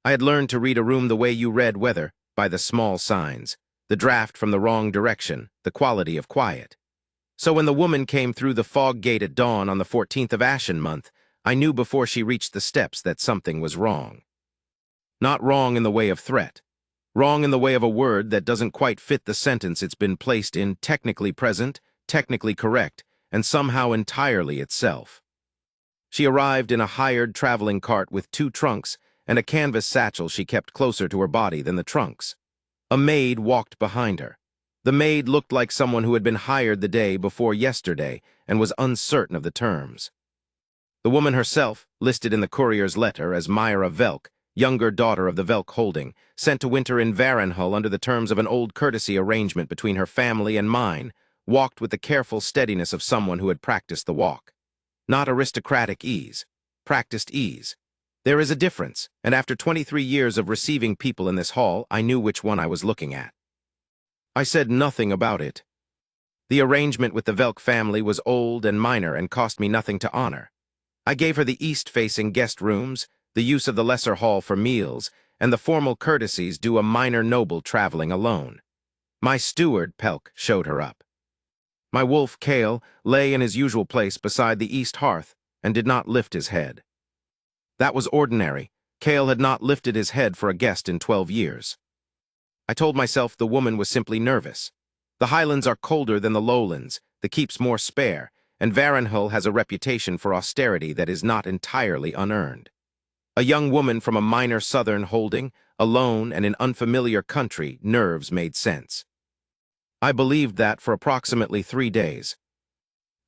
I had learned to read a room the way you read weather, by the small signs, the draft from the wrong direction, the quality of quiet. So when the woman came through the fog gate at dawn on the 14th of Ashen month, I knew before she reached the steps that something was wrong. Not wrong in the way of threat. Wrong in the way of a word that doesn't quite fit the sentence it's been placed in, technically present, technically correct, and somehow entirely itself. She arrived in a hired traveling cart with 2 trunks and a canvas satchel she kept closer to her body than the trunks. A maid walked behind her. The maid looked like someone who had been hired the day before yesterday and was uncertain of the terms. The woman herself, listed in the courier's letter as Myra Velk, younger daughter of the Velk holding, sent to winter in Varenhull under the terms of an old courtesy arrangement between her family and mine, walked with the careful steadiness of someone who had practiced the walk. Not aristocratic ease, practiced ease. There is a difference, and after 23 years of receiving people in this hall, I knew which one I was looking at. I said nothing about it. The arrangement with the Velk family was old and minor and cost me nothing to honor. I gave her the east-facing guest rooms, the use of the lesser hall for meals, and the formal courtesies due a minor noble traveling alone. My steward, Pelk, showed her up. My wolf, Kale, lay in his usual place beside the east hearth and did not lift his head. That was ordinary. Kale had not lifted his head for a guest in 12 years. I told myself the woman was simply nervous. The Highlands are colder than the Lowlands, the keep's more spare, and Varenhull has a reputation for austerity that is not entirely unearned. A young woman from a minor southern holding, alone and in unfamiliar country, nerves made sense. I believed that for approximately 3 days.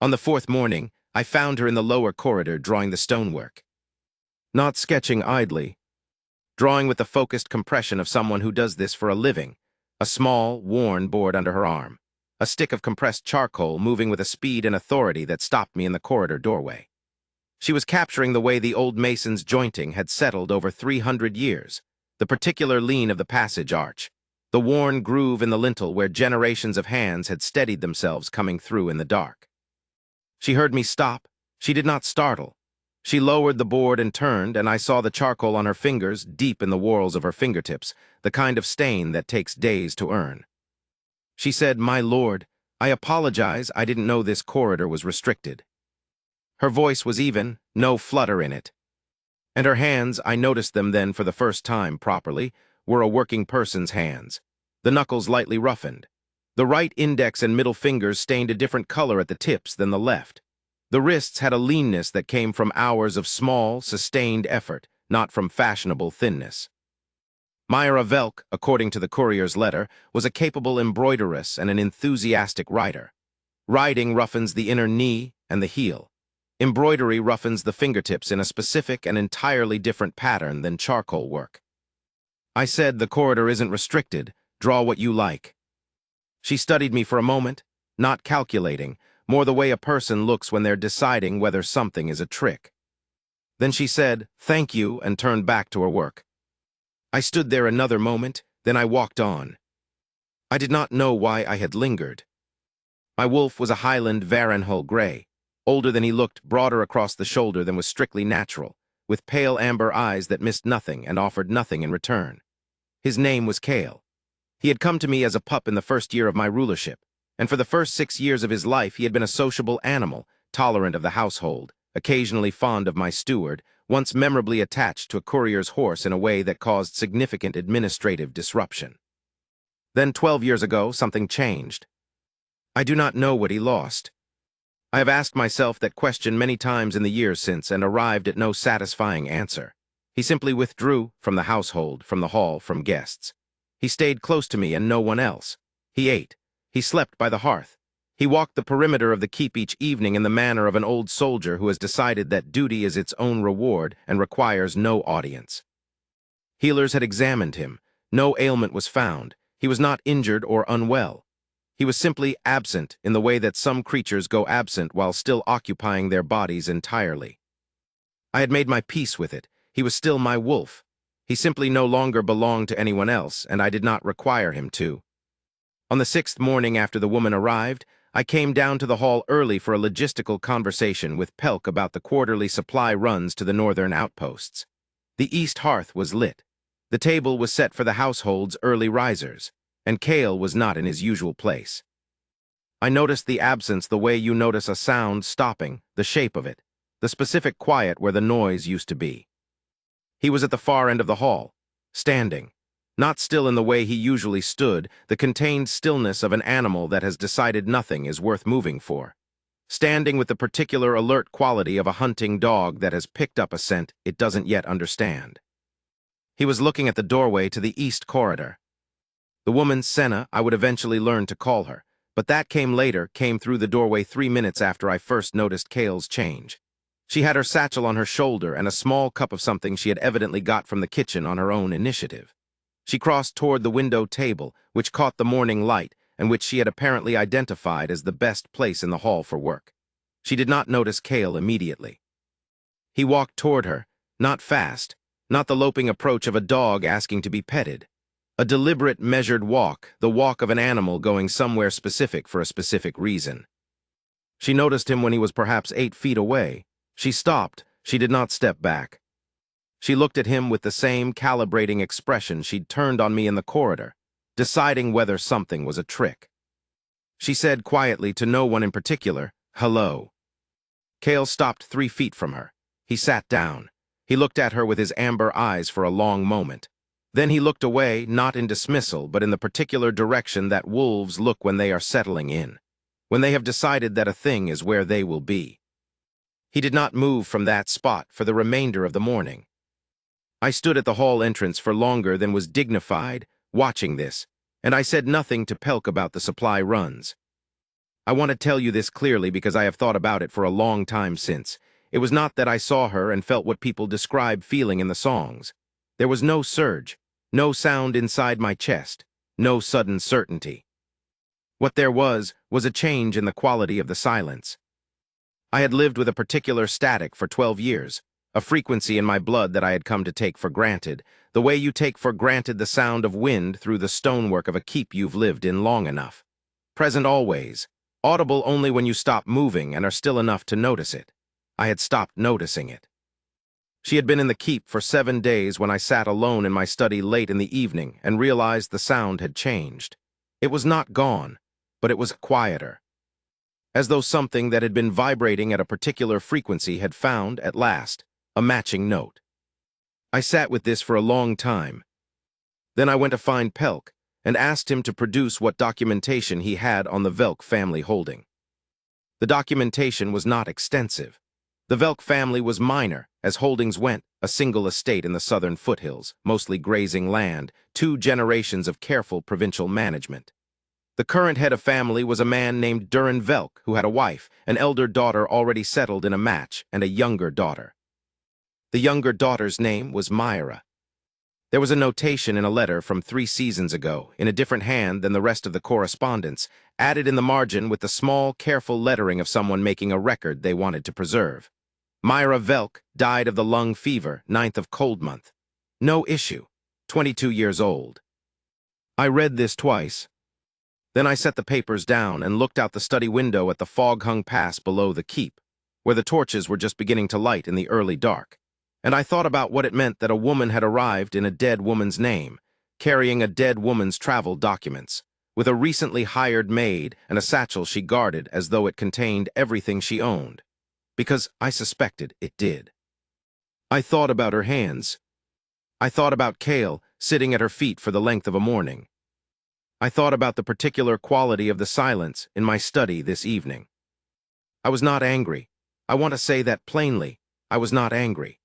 On the 4th morning, I found her in the lower corridor drawing the stonework. Not sketching idly. Drawing with the focused compression of someone who does this for a living, a small, worn board under her arm, a stick of compressed charcoal moving with a speed and authority that stopped me in the corridor doorway. She was capturing the way the old mason's jointing had settled over 300 years, the particular lean of the passage arch, the worn groove in the lintel where generations of hands had steadied themselves coming through in the dark. She heard me stop. She did not startle. She lowered the board and turned, and I saw the charcoal on her fingers deep in the whorls of her fingertips, the kind of stain that takes days to earn. She said, "My lord, I apologize, I didn't know this corridor was restricted." Her voice was even, no flutter in it. And her hands, I noticed them then for the first time properly, were a working person's hands, the knuckles lightly roughened. The right index and middle fingers stained a different color at the tips than the left. The wrists had a leanness that came from hours of small, sustained effort, not from fashionable thinness. Myra Velk, according to the courier's letter, was a capable embroideress and an enthusiastic writer. Writing roughens the inner knee and the heel. Embroidery roughens the fingertips in a specific and entirely different pattern than charcoal work. I said, "The corridor isn't restricted. Draw what you like." She studied me for a moment, not calculating, more the way a person looks when they're deciding whether something is a trick. Then she said, "Thank you," and turned back to her work. I stood there another moment, then I walked on. I did not know why I had lingered. My wolf was a Highland Varenhull gray, older than he looked, broader across the shoulder than was strictly natural, with pale amber eyes that missed nothing and offered nothing in return. His name was Kale. He had come to me as a pup in the first year of my rulership, and for the first 6 years of his life he had been a sociable animal, tolerant of the household, occasionally fond of my steward, once memorably attached to a courier's horse in a way that caused significant administrative disruption. Then 12 years ago, something changed. I do not know what he lost. I have asked myself that question many times in the years since and arrived at no satisfying answer. He simply withdrew from the household, from the hall, from guests. He stayed close to me and no one else. He ate. He slept by the hearth. He walked the perimeter of the keep each evening in the manner of an old soldier who has decided that duty is its own reward and requires no audience. Healers had examined him. No ailment was found. He was not injured or unwell. He was simply absent in the way that some creatures go absent while still occupying their bodies entirely. I had made my peace with it. He was still my wolf. He simply no longer belonged to anyone else, and I did not require him to. On the 6th morning after the woman arrived, I came down to the hall early for a logistical conversation with Pelk about the quarterly supply runs to the northern outposts. The east hearth was lit. The table was set for the household's early risers, and Cale was not in his usual place. I noticed the absence the way you notice a sound stopping, the shape of it, the specific quiet where the noise used to be. He was at the far end of the hall, standing, not still in the way he usually stood, the contained stillness of an animal that has decided nothing is worth moving for. Standing with the particular alert quality of a hunting dog that has picked up a scent it doesn't yet understand. He was looking at the doorway to the east corridor. The woman Senna I would eventually learn to call her, but that came through the doorway 3 minutes after I first noticed Cale's change. She had her satchel on her shoulder and a small cup of something she had evidently got from the kitchen on her own initiative. She crossed toward the window table, which caught the morning light, and which she had apparently identified as the best place in the hall for work. She did not notice Cale immediately. He walked toward her, not fast, not the loping approach of a dog asking to be petted. A deliberate, measured walk, the walk of an animal going somewhere specific for a specific reason. She noticed him when he was perhaps 8 feet away. She stopped. She did not step back. She looked at him with the same calibrating expression she'd turned on me in the corridor, deciding whether something was a trick. She said quietly to no one in particular, "Hello." Cale stopped 3 feet from her. He sat down. He looked at her with his amber eyes for a long moment. Then he looked away, not in dismissal, but in the particular direction that wolves look when they are settling in, when they have decided that a thing is where they will be. He did not move from that spot for the remainder of the morning. I stood at the hall entrance for longer than was dignified, watching this, and I said nothing to Pelk about the supply runs. I want to tell you this clearly because I have thought about it for a long time since. It was not that I saw her and felt what people describe feeling in the songs. There was no surge, no sound inside my chest, no sudden certainty. What there was a change in the quality of the silence. I had lived with a particular static for 12 years, a frequency in my blood that I had come to take for granted, the way you take for granted the sound of wind through the stonework of a keep you've lived in long enough. Present always, audible only when you stop moving and are still enough to notice it. I had stopped noticing it. She had been in the keep for 7 days when I sat alone in my study late in the evening and realized the sound had changed. It was not gone, but it was quieter. As though something that had been vibrating at a particular frequency had found, at last, a matching note. I sat with this for a long time. Then I went to find Pelk and asked him to produce what documentation he had on the Velk family holding. The documentation was not extensive. The Velk family was minor, as holdings went, a single estate in the southern foothills, mostly grazing land, 2 generations of careful provincial management. The current head of family was a man named Durin Velk, who had a wife, an elder daughter already settled in a match, and a younger daughter. The younger daughter's name was Myra. There was a notation in a letter from 3 seasons ago, in a different hand than the rest of the correspondence, added in the margin with the small, careful lettering of someone making a record they wanted to preserve. Myra Velk died of the lung fever, 9th of cold month. No issue. 22 years old. I read this twice. Then I set the papers down and looked out the study window at the fog-hung pass below the keep, where the torches were just beginning to light in the early dark. And I thought about what it meant that a woman had arrived in a dead woman's name, carrying a dead woman's travel documents, with a recently hired maid and a satchel she guarded as though it contained everything she owned. Because I suspected it did. I thought about her hands. I thought about Cale sitting at her feet for the length of a morning. I thought about the particular quality of the silence in my study this evening. I was not angry. I want to say that plainly. I was not angry.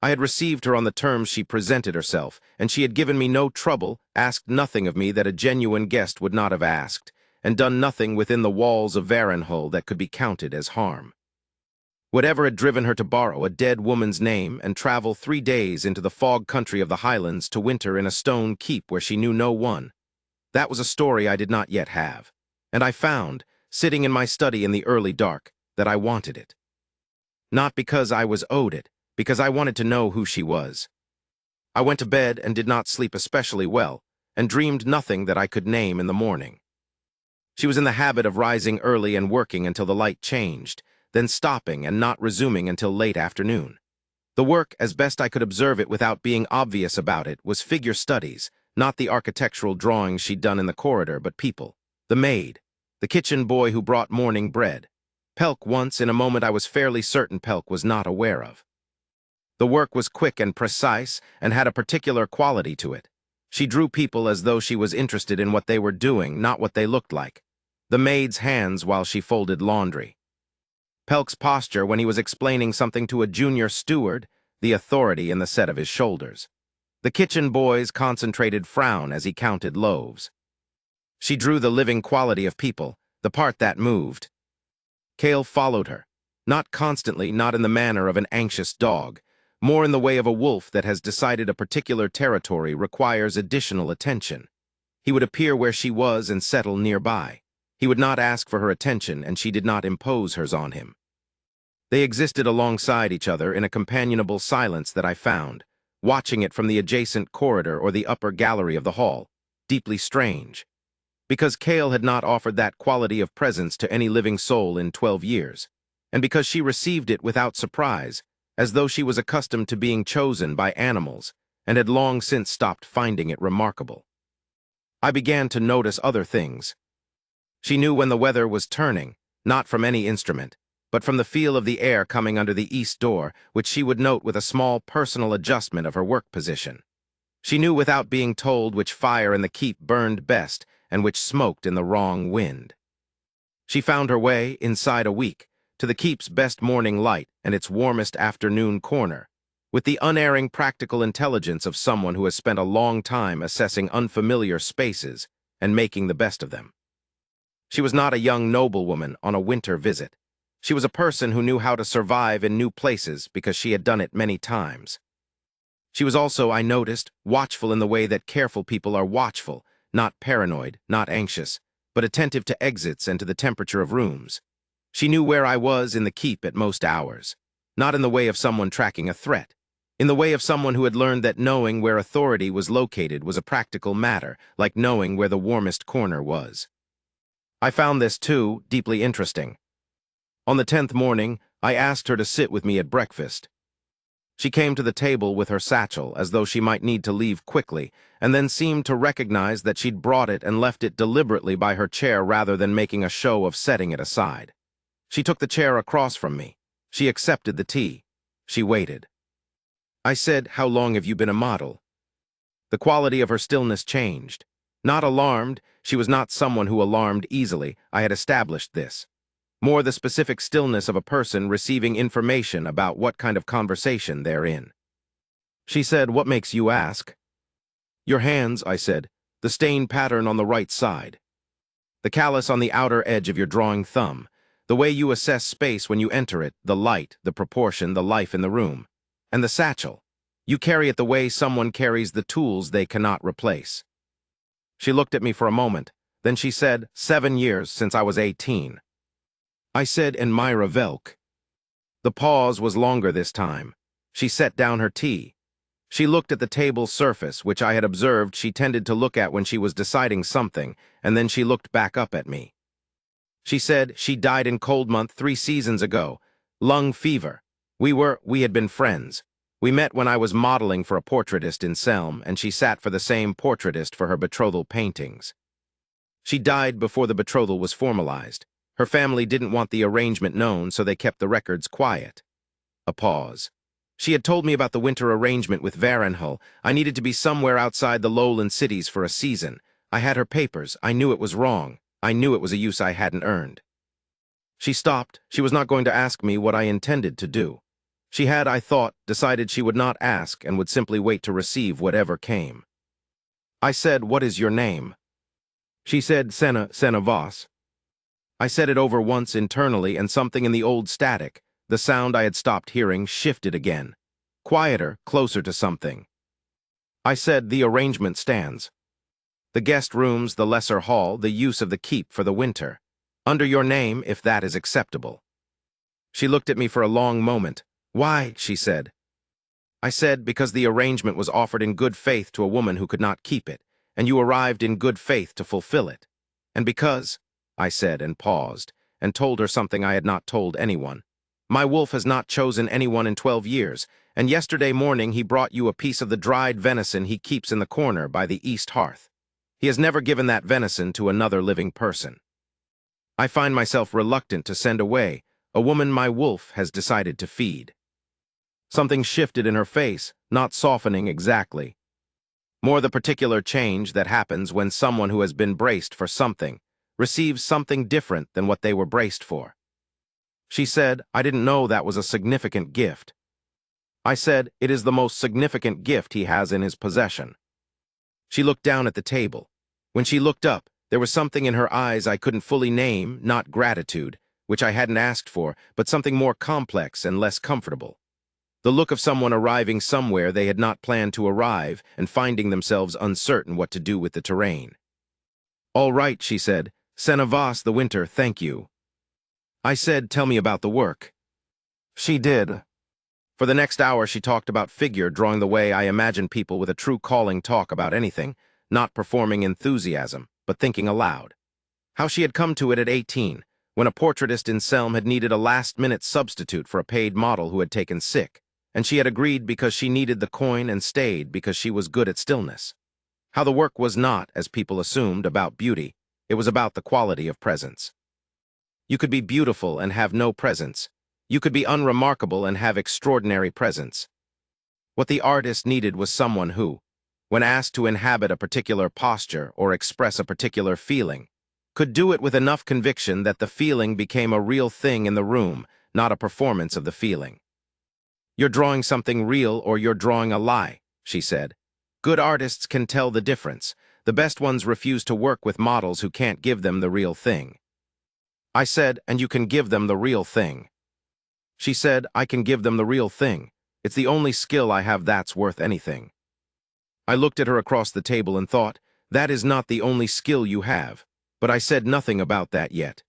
I had received her on the terms she presented herself, and she had given me no trouble, asked nothing of me that a genuine guest would not have asked, and done nothing within the walls of Varenhull that could be counted as harm. Whatever had driven her to borrow a dead woman's name and travel 3 days into the fog country of the Highlands to winter in a stone keep where she knew no one, that was a story I did not yet have, and I found, sitting in my study in the early dark, that I wanted it. Not because I was owed it, because I wanted to know who she was. I went to bed and did not sleep especially well, and dreamed nothing that I could name in the morning. She was in the habit of rising early and working until the light changed, then stopping and not resuming until late afternoon. The work, as best I could observe it without being obvious about it, was figure studies, not the architectural drawings she'd done in the corridor, but people. The maid, the kitchen boy who brought morning bread. Pelk once, in a moment I was fairly certain Pelk was not aware of. The work was quick and precise and had a particular quality to it. She drew people as though she was interested in what they were doing, not what they looked like. The maid's hands while she folded laundry. Pelk's posture when he was explaining something to a junior steward, the authority in the set of his shoulders. The kitchen boy's concentrated frown as he counted loaves. She drew the living quality of people, the part that moved. Cale followed her, not constantly, not in the manner of an anxious dog, more in the way of a wolf that has decided a particular territory requires additional attention. He would appear where she was and settle nearby. He would not ask for her attention, and she did not impose hers on him. They existed alongside each other in a companionable silence that I found, watching it from the adjacent corridor or the upper gallery of the hall, deeply strange. Because Cale had not offered that quality of presence to any living soul in 12 years, and because she received it without surprise, as though she was accustomed to being chosen by animals, and had long since stopped finding it remarkable. I began to notice other things. She knew when the weather was turning, not from any instrument, but from the feel of the air coming under the east door, which she would note with a small personal adjustment of her work position. She knew without being told which fire in the keep burned best and which smoked in the wrong wind. She found her way, inside a week, to the keep's best morning light and its warmest afternoon corner, with the unerring practical intelligence of someone who has spent a long time assessing unfamiliar spaces and making the best of them. She was not a young noblewoman on a winter visit. She was a person who knew how to survive in new places because she had done it many times. She was also, I noticed, watchful in the way that careful people are watchful, not paranoid, not anxious, but attentive to exits and to the temperature of rooms. She knew where I was in the keep at most hours, not in the way of someone tracking a threat, in the way of someone who had learned that knowing where authority was located was a practical matter, like knowing where the warmest corner was. I found this, too, deeply interesting. On the 10th morning, I asked her to sit with me at breakfast. She came to the table with her satchel, as though she might need to leave quickly, and then seemed to recognize that she'd brought it and left it deliberately by her chair rather than making a show of setting it aside. She took the chair across from me. She accepted the tea. She waited. I said, "How long have you been a model?" The quality of her stillness changed. Not alarmed, she was not someone who alarmed easily, I had established this. More the specific stillness of a person receiving information about what kind of conversation they're in. She said, "What makes you ask?" "Your hands," I said, "the stain pattern on the right side. The callus on the outer edge of your drawing thumb. The way you assess space when you enter it, the light, the proportion, the life in the room. And the satchel. You carry it the way someone carries the tools they cannot replace." She looked at me for a moment. Then she said, 7 years since I was 18. I said, "And Myra Velk." The pause was longer this time. She set down her tea. She looked at the table's surface, which I had observed she tended to look at when she was deciding something, and then she looked back up at me. She said, "She died in Coldmonth 3 seasons ago. Lung fever. We had been friends. We met when I was modeling for a portraitist in Selm, and she sat for the same portraitist for her betrothal paintings. She died before the betrothal was formalized. Her family didn't want the arrangement known, so they kept the records quiet." A pause. "She had told me about the winter arrangement with Varenhull. I needed to be somewhere outside the lowland cities for a season. I had her papers. I knew it was wrong. I knew it was a use I hadn't earned." She stopped. She was not going to ask me what I intended to do. She had, I thought, decided she would not ask and would simply wait to receive whatever came. I said, "What is your name?" She said, Senna Voss." I said it over once internally, and something in the old static, the sound I had stopped hearing, shifted again. Quieter, closer to something. I said, "The arrangement stands. The guest rooms, the lesser hall, the use of the keep for the winter. Under your name, if that is acceptable." She looked at me for a long moment. "Why?" she said. I said, "Because the arrangement was offered in good faith to a woman who could not keep it, and you arrived in good faith to fulfill it. And because," I said and paused, and told her something I had not told anyone. "My wolf has not chosen anyone in 12 years, and yesterday morning he brought you a piece of the dried venison he keeps in the corner by the east hearth. He has never given that venison to another living person. I find myself reluctant to send away a woman my wolf has decided to feed. Something shifted in her face, not softening exactly. More the particular change that happens when someone who has been braced for something receives something different than what they were braced for. She said, "I didn't know that was a significant gift." I said, "It is the most significant gift he has in his possession." She looked down at the table. When she looked up, there was something in her eyes I couldn't fully name, not gratitude, which I hadn't asked for, but something more complex and less comfortable. The look of someone arriving somewhere they had not planned to arrive and finding themselves uncertain what to do with the terrain. "All right," she said. "Senavas the winter, thank you." I said, "Tell me about the work." She did. For the next hour she talked about figure drawing the way I imagine people with a true calling talk about anything, not performing enthusiasm, but thinking aloud. How she had come to it at 18, when a portraitist in Selm had needed a last-minute substitute for a paid model who had taken sick, and she had agreed because she needed the coin and stayed because she was good at stillness. How the work was not, as people assumed, about beauty, it was about the quality of presence. You could be beautiful and have no presence. You could be unremarkable and have extraordinary presence. What the artist needed was someone who, when asked to inhabit a particular posture or express a particular feeling, could do it with enough conviction that the feeling became a real thing in the room, not a performance of the feeling. "You're drawing something real or you're drawing a lie," she said. "Good artists can tell the difference. The best ones refuse to work with models who can't give them the real thing." I said, "And you can give them the real thing." She said, "I can give them the real thing. It's the only skill I have that's worth anything." I looked at her across the table and thought, that is not the only skill you have, but I said nothing about that yet.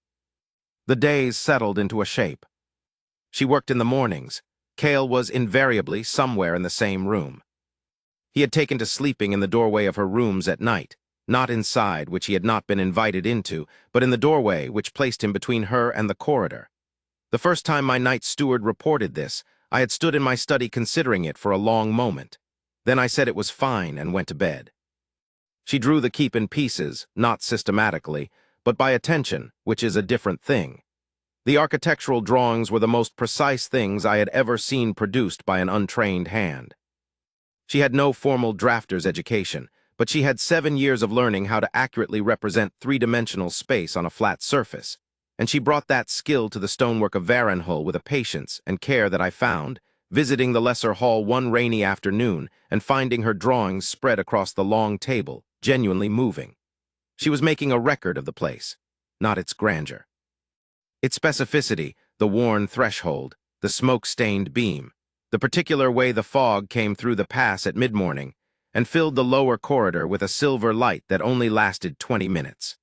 The days settled into a shape. She worked in the mornings. Cale was invariably somewhere in the same room. He had taken to sleeping in the doorway of her rooms at night, not inside, which he had not been invited into, but in the doorway, which placed him between her and the corridor. The first time my night steward reported this, I had stood in my study considering it for a long moment. Then I said it was fine and went to bed. She drew the keep in pieces, not systematically, but by attention, which is a different thing. The architectural drawings were the most precise things I had ever seen produced by an untrained hand. She had no formal drafter's education, but she had 7 years of learning how to accurately represent three-dimensional space on a flat surface, and she brought that skill to the stonework of Varenhull with a patience and care that I found, visiting the lesser hall one rainy afternoon and finding her drawings spread across the long table, genuinely moving. She was making a record of the place, not its grandeur. Its specificity, the worn threshold, the smoke-stained beam, the particular way the fog came through the pass at mid-morning and filled the lower corridor with a silver light that only lasted 20 minutes.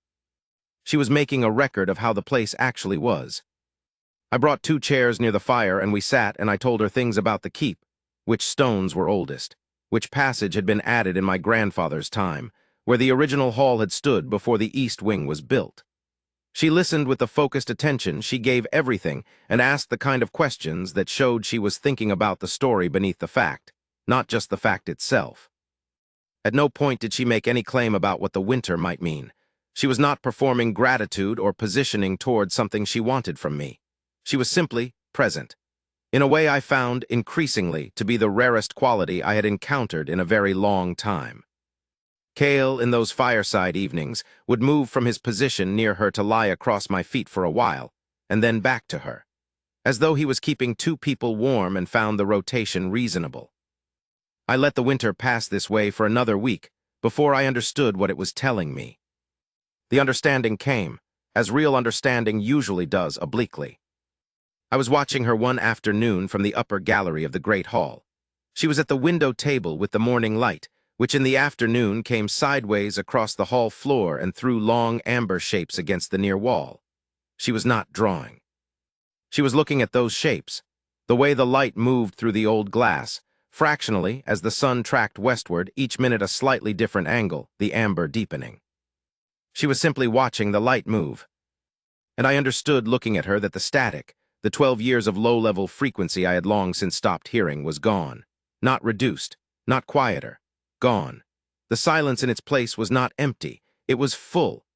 She was making a record of how the place actually was. I brought 2 chairs near the fire and we sat and I told her things about the keep, which stones were oldest, which passage had been added in my grandfather's time, where the original hall had stood before the east wing was built. She listened with the focused attention she gave everything and asked the kind of questions that showed she was thinking about the story beneath the fact, not just the fact itself. At no point did she make any claim about what the winter might mean. She was not performing gratitude or positioning towards something she wanted from me. She was simply present, in a way I found increasingly to be the rarest quality I had encountered in a very long time. Cale, in those fireside evenings, would move from his position near her to lie across my feet for a while, and then back to her, as though he was keeping 2 people warm and found the rotation reasonable. I let the winter pass this way for another week before I understood what it was telling me. The understanding came, as real understanding usually does obliquely. I was watching her one afternoon from the upper gallery of the great hall. She was at the window table with the morning light, which in the afternoon came sideways across the hall floor and threw long amber shapes against the near wall. She was not drawing. She was looking at those shapes, the way the light moved through the old glass, fractionally as the sun tracked westward, each minute a slightly different angle, the amber deepening. She was simply watching the light move. And I understood looking at her that the static, The 12 years of low-level frequency I had long since stopped hearing was gone. Not reduced, not quieter. Gone. The silence in its place was not empty. It was full,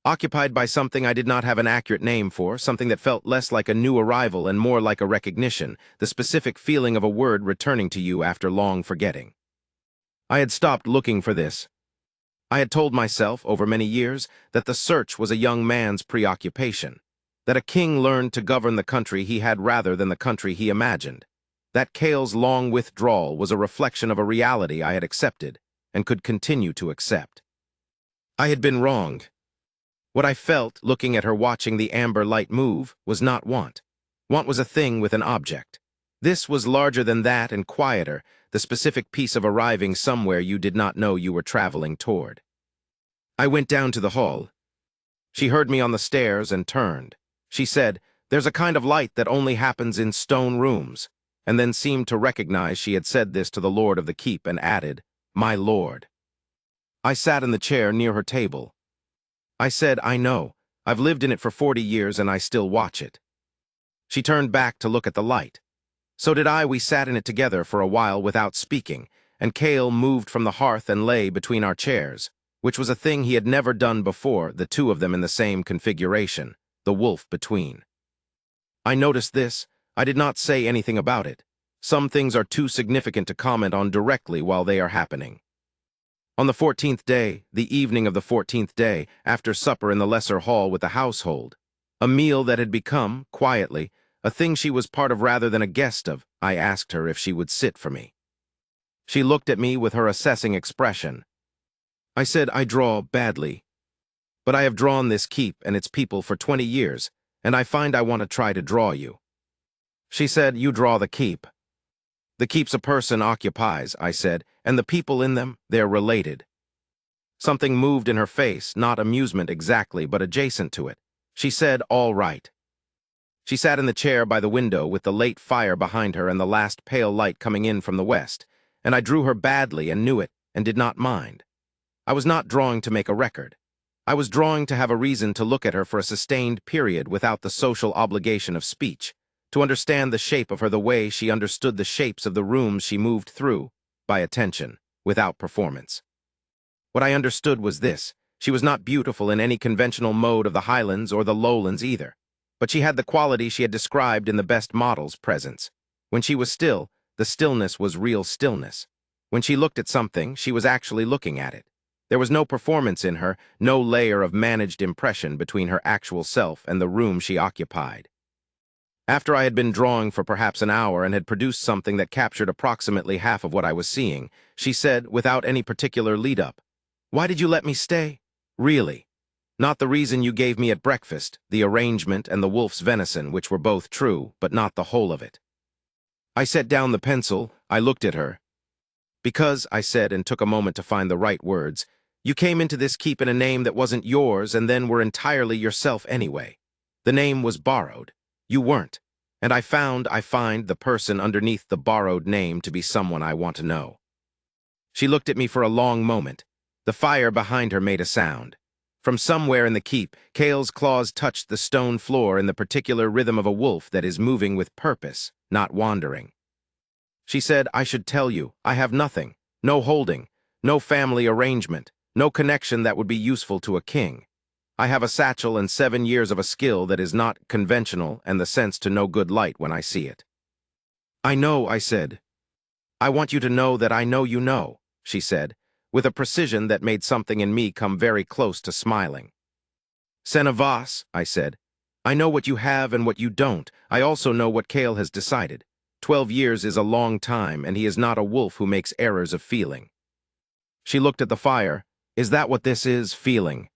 occupied by something I did not have an accurate name for, something that felt less like a new arrival and more like a recognition, the specific feeling of a word returning to you after long forgetting. I had stopped looking for this. I had told myself, over many years, that the search was a young man's preoccupation, that a king learned to govern the country he had rather than the country he imagined, that Kale's long withdrawal was a reflection of a reality I had accepted and could continue to accept. I had been wronged. What I felt, looking at her watching the amber light move, was not want. Want was a thing with an object. This was larger than that and quieter, the specific piece of arriving somewhere you did not know you were traveling toward. I went down to the hall. She heard me on the stairs and turned. She said, "There's a kind of light that only happens in stone rooms," and then seemed to recognize she had said this to the lord of the keep and added, "My lord." I sat in the chair near her table. I said, "I know. I've lived in it for 40 years and I still watch it." She turned back to look at the light. So did I. We sat in it together for a while without speaking, and Kale moved from the hearth and lay between our chairs, which was a thing he had never done before, the two of them in the same configuration, the wolf between. I noticed this. I did not say anything about it. Some things are too significant to comment on directly while they are happening. On the 14th day, the evening of the 14th day, after supper in the lesser hall with the household, a meal that had become, quietly, a thing she was part of rather than a guest of, I asked her if she would sit for me. She looked at me with her assessing expression. I said, "I draw badly. But I have drawn this keep and its people for 20 years, and I find I want to try to draw you." She said, "You draw the keep." "The keeps a person occupies," I said, "and the people in them, they're related." Something moved in her face, not amusement exactly, but adjacent to it. She said, "All right." She sat in the chair by the window with the late fire behind her and the last pale light coming in from the west, and I drew her badly and knew it and did not mind. I was not drawing to make a record. I was drawing to have a reason to look at her for a sustained period without the social obligation of speech, to understand the shape of her the way she understood the shapes of the rooms she moved through, by attention, without performance. What I understood was this: she was not beautiful in any conventional mode of the highlands or the lowlands either, but she had the quality she had described in the best model's presence. When she was still, the stillness was real stillness. When she looked at something, she was actually looking at it. There was no performance in her, no layer of managed impression between her actual self and the room she occupied. After I had been drawing for perhaps an hour and had produced something that captured approximately half of what I was seeing, she said, without any particular lead-up, "Why did you let me stay? Really? Not the reason you gave me at breakfast, the arrangement and the wolf's venison, which were both true, but not the whole of it." I set down the pencil. I looked at her. "Because," I said, and took a moment to find the right words, "you came into this keep in a name that wasn't yours and then were entirely yourself anyway. The name was borrowed. You weren't. And I find the person underneath the borrowed name to be someone I want to know." She looked at me for a long moment. The fire behind her made a sound. From somewhere in the keep, Kale's claws touched the stone floor in the particular rhythm of a wolf that is moving with purpose, not wandering. She said, "I should tell you, I have nothing, no holding, no family arrangement, no connection that would be useful to a king. I have a satchel and 7 years of a skill that is not conventional and the sense to no good light when I see it." "I know," I said. "I want you to know that I know you know," she said, with a precision that made something in me come very close to smiling. "Senavas," I said. "I know what you have and what you don't. I also know what Kale has decided. 12 years is a long time, and he is not a wolf who makes errors of feeling." She looked at the fire. "Is that what this is, feeling?"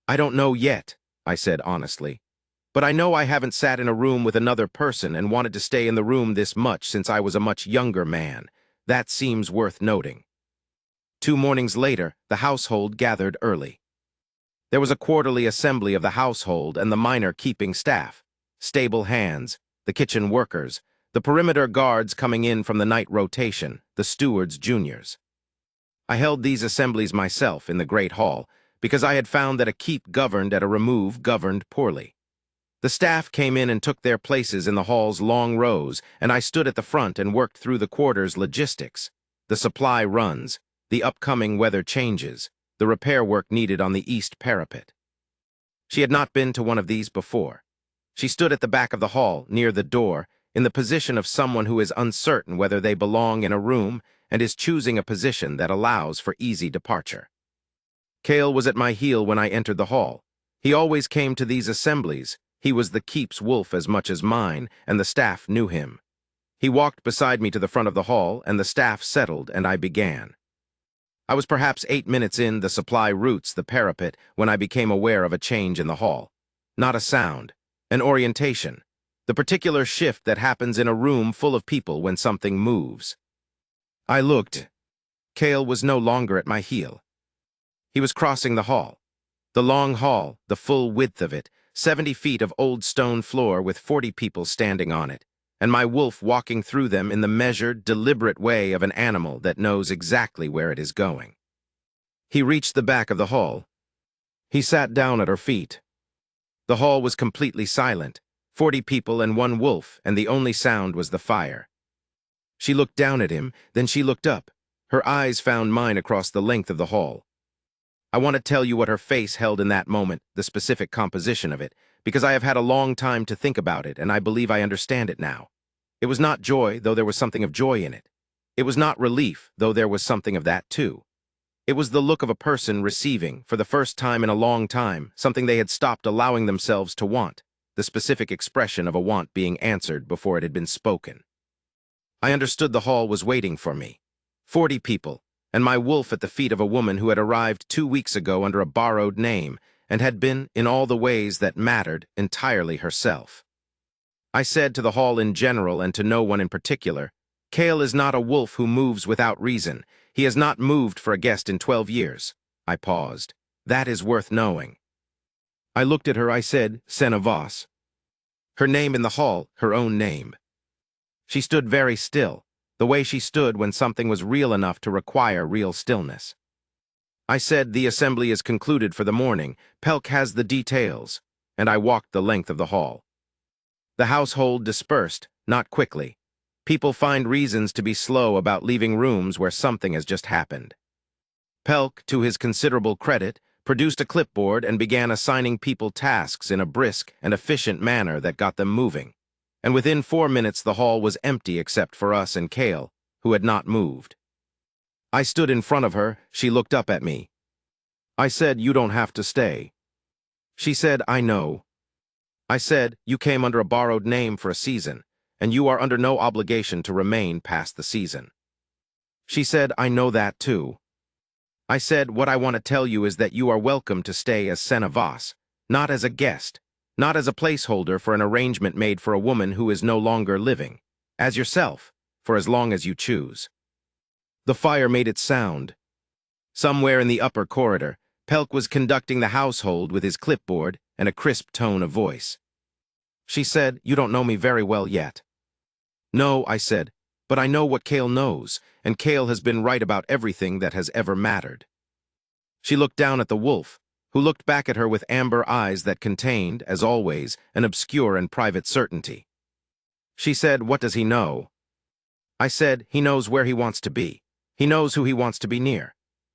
"I don't know yet," I said honestly. "But I know I haven't sat in a room with another person and wanted to stay in the room this much since I was a much younger man. That seems worth noting." 2 mornings later, the household gathered early. There was a quarterly assembly of the household and the minor keeping staff, stable hands, the kitchen workers, the perimeter guards coming in from the night rotation, the stewards juniors. I held these assemblies myself in the great hall because I had found that a keep governed at a remove governed poorly. The staff came in and took their places in the hall's long rows, and I stood at the front and worked through the quarter's logistics. The supply runs, the upcoming weather changes, the repair work needed on the east parapet. She had not been to one of these before. She stood at the back of the hall, near the door, in the position of someone who is uncertain whether they belong in a room and is choosing a position that allows for easy departure. Cale was at my heel when I entered the hall. He always came to these assemblies. He was the keep's wolf as much as mine, and the staff knew him. He walked beside me to the front of the hall, and the staff settled, and I began. I was perhaps 8 minutes in the supply routes, the parapet, when I became aware of a change in the hall. Not a sound, an orientation, the particular shift that happens in a room full of people when something moves. I looked. Cale was no longer at my heel. He was crossing the hall. The long hall, the full width of it, 70 feet of old stone floor with 40 people standing on it, and my wolf walking through them in the measured, deliberate way of an animal that knows exactly where it is going. He reached the back of the hall. He sat down at her feet. The hall was completely silent, 40 people and one wolf, and the only sound was the fire. She looked down at him, then she looked up. Her eyes found mine across the length of the hall. I want to tell you what her face held in that moment, the specific composition of it, because I have had a long time to think about it, and I believe I understand it now. It was not joy, though there was something of joy in it. It was not relief, though there was something of that too. It was the look of a person receiving, for the first time in a long time, something they had stopped allowing themselves to want, the specific expression of a want being answered before it had been spoken. I understood the hall was waiting for me. 40 people, and my wolf at the feet of a woman who had arrived 2 weeks ago under a borrowed name and had been, in all the ways that mattered, entirely herself. I said to the hall in general and to no one in particular, Cale is not a wolf who moves without reason. He has not moved for a guest in 12 years. I paused. That is worth knowing. I looked at her, I said, Senna Voss. Her name in the hall, her own name. She stood very still, the way she stood when something was real enough to require real stillness. I said, the assembly is concluded for the morning. Pelk has the details, and I walked the length of the hall. The household dispersed, not quickly. People find reasons to be slow about leaving rooms where something has just happened. Pelk, to his considerable credit, produced a clipboard and began assigning people tasks in a brisk and efficient manner that got them moving. And within 4 minutes the hall was empty except for us and Cale, who had not moved. I stood in front of her. She looked up at me. I said, you don't have to stay. She said, I know. I said, you came under a borrowed name for a season, and you are under no obligation to remain past the season. She said, I know that too. I said, what I want to tell you is that you are welcome to stay as Senna Voss, not as a guest, not as a placeholder for an arrangement made for a woman who is no longer living, as yourself, for as long as you choose. The fire made its sound. Somewhere in the upper corridor, Pelk was conducting the household with his clipboard and a crisp tone of voice. She said, you don't know me very well yet. No, I said, but I know what Cale knows, and Cale has been right about everything that has ever mattered. She looked down at the wolf, who looked back at her with amber eyes that contained, as always, an obscure and private certainty. She said, what does he know? I said, he knows where he wants to be. He knows who he wants to be near.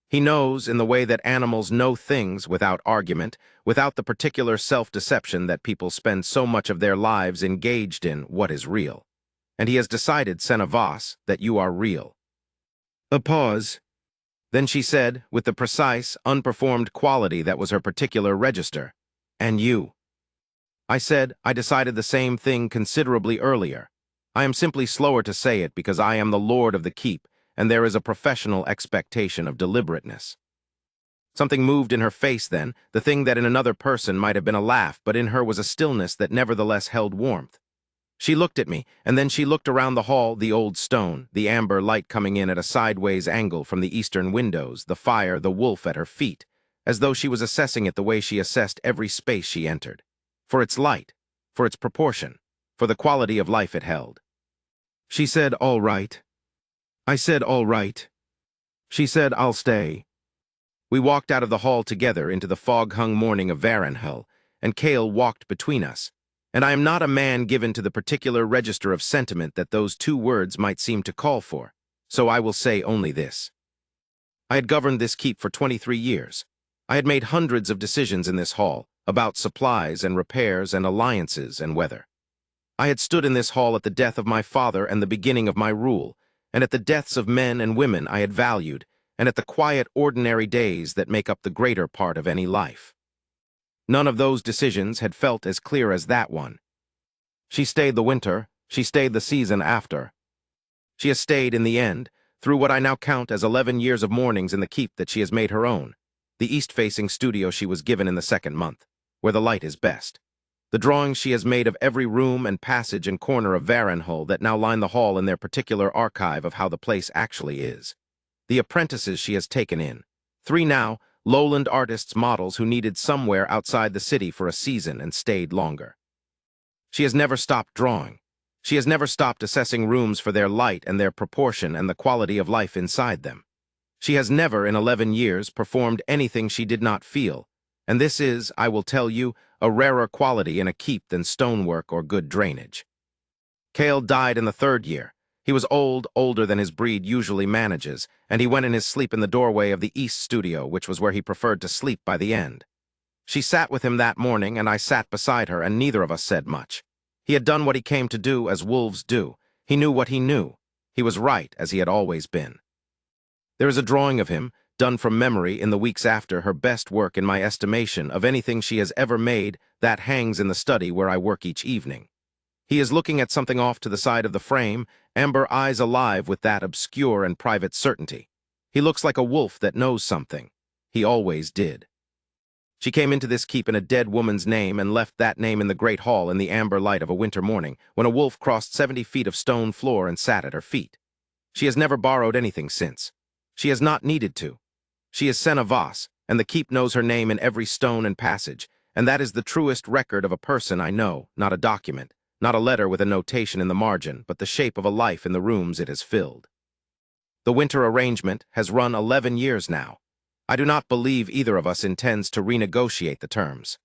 He knows in the way that animals know things without argument, without the particular self-deception that people spend so much of their lives engaged in what is real. And he has decided, Senna Voss, that you are real. A pause. Then she said, with the precise, unperformed quality that was her particular register, and you. I said, I decided the same thing considerably earlier. I am simply slower to say it because I am the lord of the keep, and there is a professional expectation of deliberateness. Something moved in her face then, the thing that in another person might have been a laugh, but in her was a stillness that nevertheless held warmth. She looked at me, and then she looked around the hall, the old stone, the amber light coming in at a sideways angle from the eastern windows, the fire, the wolf at her feet, as though she was assessing it the way she assessed every space she entered. For its light, for its proportion, for the quality of life it held. She said, all right. I said, all right. She said, I'll stay. We walked out of the hall together into the fog-hung morning of Varenhall, and Cale walked between us. And I am not a man given to the particular register of sentiment that those two words might seem to call for, so I will say only this. I had governed this keep for 23 years. I had made hundreds of decisions in this hall, about supplies and repairs and alliances and weather. I had stood in this hall at the death of my father and the beginning of my rule, and at the deaths of men and women I had valued, and at the quiet, ordinary days that make up the greater part of any life. None of those decisions had felt as clear as that one. She stayed the winter, she stayed the season after. She has stayed in the end, through what I now count as 11 years of mornings in the keep that she has made her own, the east-facing studio she was given in the second month, where the light is best. The drawings she has made of every room and passage and corner of Varenhull that now line the hall in their particular archive of how the place actually is. The apprentices she has taken in, 3 now, lowland artists models who needed somewhere outside the city for a season and stayed longer. She has never stopped drawing. She has never stopped assessing rooms for their light and their proportion and the quality of life inside them. She has never, in 11 years, performed anything she did not feel, and this is, I will tell you, a rarer quality in a keep than stonework or good drainage. Cale died in the 3rd year. He was old, older than his breed usually manages, and he went in his sleep in the doorway of the east studio, which was where he preferred to sleep by the end. She sat with him that morning, and I sat beside her, and neither of us said much. He had done what he came to do, as wolves do. He knew what he knew. He was right, as he had always been. There is a drawing of him, done from memory in the weeks after, her best work in my estimation of anything she has ever made, that hangs in the study where I work each evening. He is looking at something off to the side of the frame, amber eyes alive with that obscure and private certainty. He looks like a wolf that knows something. He always did. She came into this keep in a dead woman's name and left that name in the great hall in the amber light of a winter morning, when a wolf crossed 70 feet of stone floor and sat at her feet. She has never borrowed anything since. She has not needed to. She is Senna Voss, and the keep knows her name in every stone and passage, and that is the truest record of a person I know, not a document, not a letter with a notation in the margin, but the shape of a life in the rooms it has filled. The winter arrangement has run 11 years now. I do not believe either of us intends to renegotiate the terms.